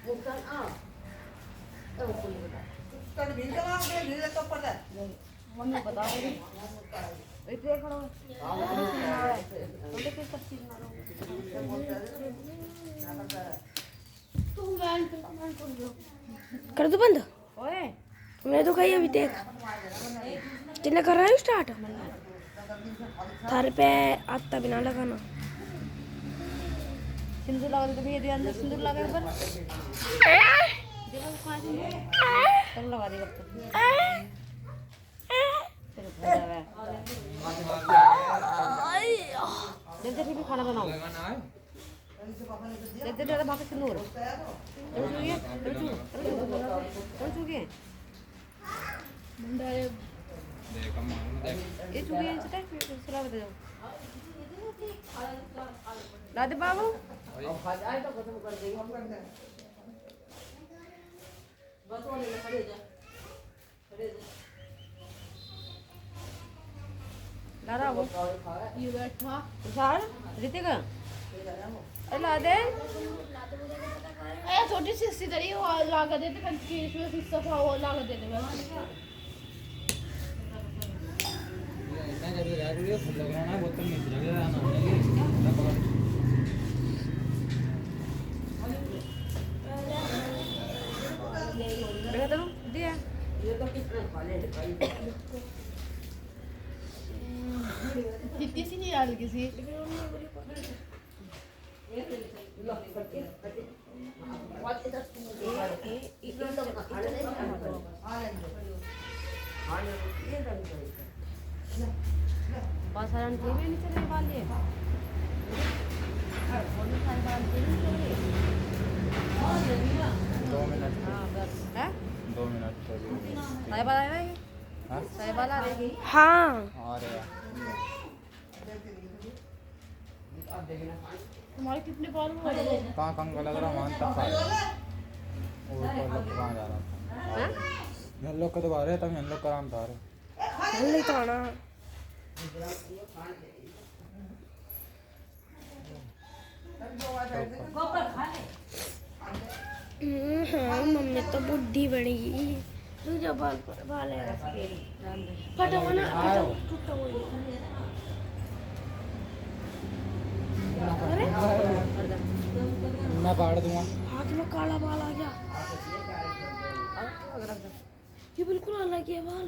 bukan ah kulit bata kan bill का नाम क्या बिल तो पता है मम्मी बता रही इतने खड़ा बोले किस चीज मारो तुम वैन कर दो कर दो बंद ओए मैं तो कही अभी देख कितना कर रहा है स्टार्ट थारे पे आता बिना लगाना सिंदूर लगा दे तो भैया दे अंदर सिंदूर लगा ऊपर देखो कहां से चल लगा दे कब तक तेरे को जावे दे दे भी खाना बनाओ दे दे दादा भाग सिंदूर चुगिए चुगिए मुंडा ये चुगिए चटा चला दे दो ला दे बाबू ला रहा वो ये बैठा सार ऋतिक ला दे अरे छोटी सी हिस्सी तरी वो लागा देते पर इसमें हिस्सा था वो लागा देते बस इतना जब गाड़ी है फुल लगाना बोतल में जगह आना देखा तो दिया ये तो कितना खाले है भाई कितनी सी नहीं डाल किसी बहुत सारा टीवी नहीं चलने वाली है बहुत सारे बाल नहीं चल रही 2 मिनट हाँ बस है 2 मिनट सारे बाल आ रहे हैं हाँ सारे बाल आ रहे हैं हाँ आ रहे हैं तुम्हारे कितने बाल हुए कहाँ कहाँ लग रहा मान तक खा वो लोग कहाँ जा रहा हैं हम लोग को तो बाहर है तब हम लोग का आराम था नहीं तो आना हाँ मम्मी तो बुढ़ी बनेगी तुझे बाल बाल है फटा हुआ ना टूटा हुआ अरे मैं पाड़ दूंगा हाथ में काला बाल आ गया ये बिल्कुल अलग है बाल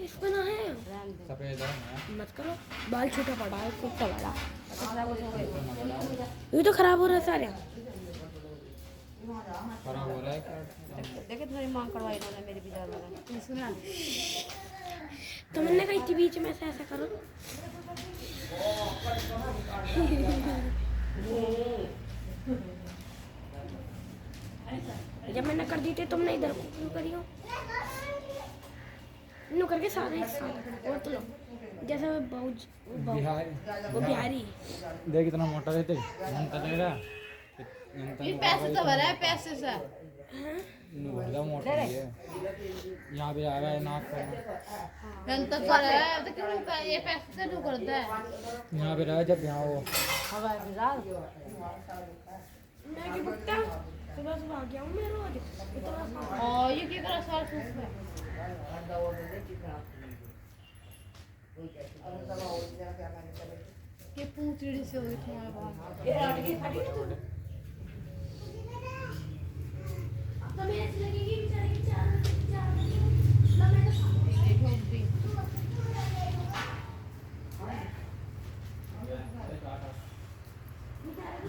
इसमें ना है सफेद है मत करो बाल छोटा पड़ा है कुत्ता बड़ा ये तो खराब हो रहा है सारे खराब हो रहा है देखे तुम्हारी मांग करवाई इन्होंने मेरी भी ज्यादा सुना तो मैंने कही थी बीच में से ऐसा करो जब मैंने कर दी थी तुमने इधर क्यों करी हो नो करके सारे एक साथ और तो लो जैसे वो बिहारी देख इतना मोटा रहते मन तो ले रहा ये पैसे तो भरा है पैसे से बड़ा मोटा है यहाँ पे आ रहा है नाक पर रन तो कर रहा है तो क्यों ये पैसे से क्यों करता है यहाँ पे रहा जब यहाँ वो हवा बिजार मैं की बट्टा सुबह सुबह आ गया हूँ मैं रोज इतना और ये क्या कर रहा है ये पूंछड़ी से हुई तुम्हारे बाल ये अटकी फटी तो अब तो मेरे से लगेगी बेचारे की चार मैं तो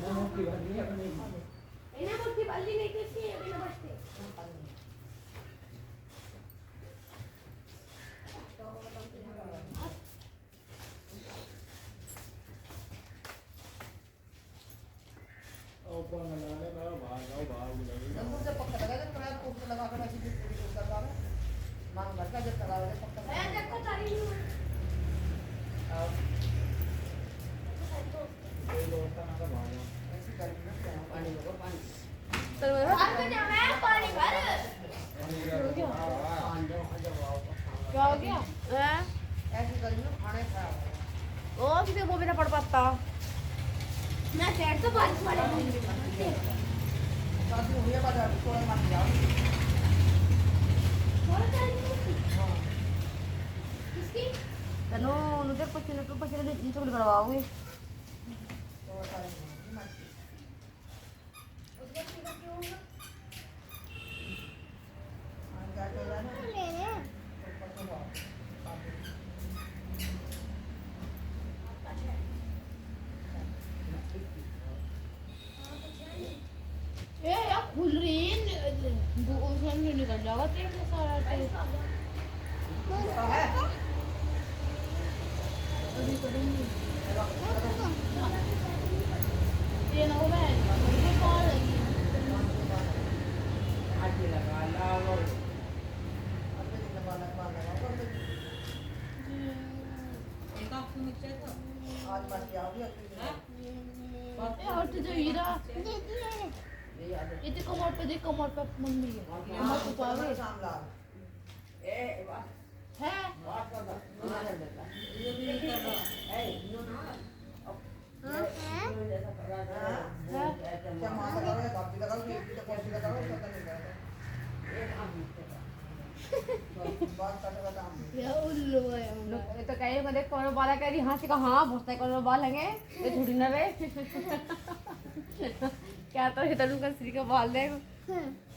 देखो भी इन्हें मुट्ठी बल्ली नहीं किसी है बिना बचते से पक्का लगा दे मैं को लगा कर ऐसे कर रहा है मांग भर का जब लगा दे पक्का मैं देखो तारी नहीं ऐसे कर पानी लगा पानी पानी भर क्या हो गया ऐसे कर खाने खराब ओ किसी को भी ना पड़ पाता मैं सेट तो बारिश वाले शादी हो थोड़ा मत जाओ किसकी तनु नुते पसीने तो पसीने चुगली करवाओगे थोड़ा सा मत क्या चल रहा है ना ए यार खुल रही है उसमें नहीं निकल जाएगा तेरे से सारा टेस्ट है अभी करूंगी ये ना वो मैं मुझे कॉल लगी आज ये लगा लाओ अब दिन लगा आज मत आओगी ए हट जा हीरा ये देखो कमर पे मम्मी है कमर पे पावे सामला ए है बात कर ना देता ये भी नहीं कर रहा ए नो ना जैसा कर रहा है क्या मां का करो बाप भी लगाओ ये भी तो कैसे लगाओ पता नहीं करता एक आम बात करने का काम या उल्लू है ये तो कहीं को देख कौन बाला कह रही हाँ से कहा हाँ बहुत कौन बाल हैंगे ये थोड़ी ना वे क्या तो ये तनु का श्री का बाल देख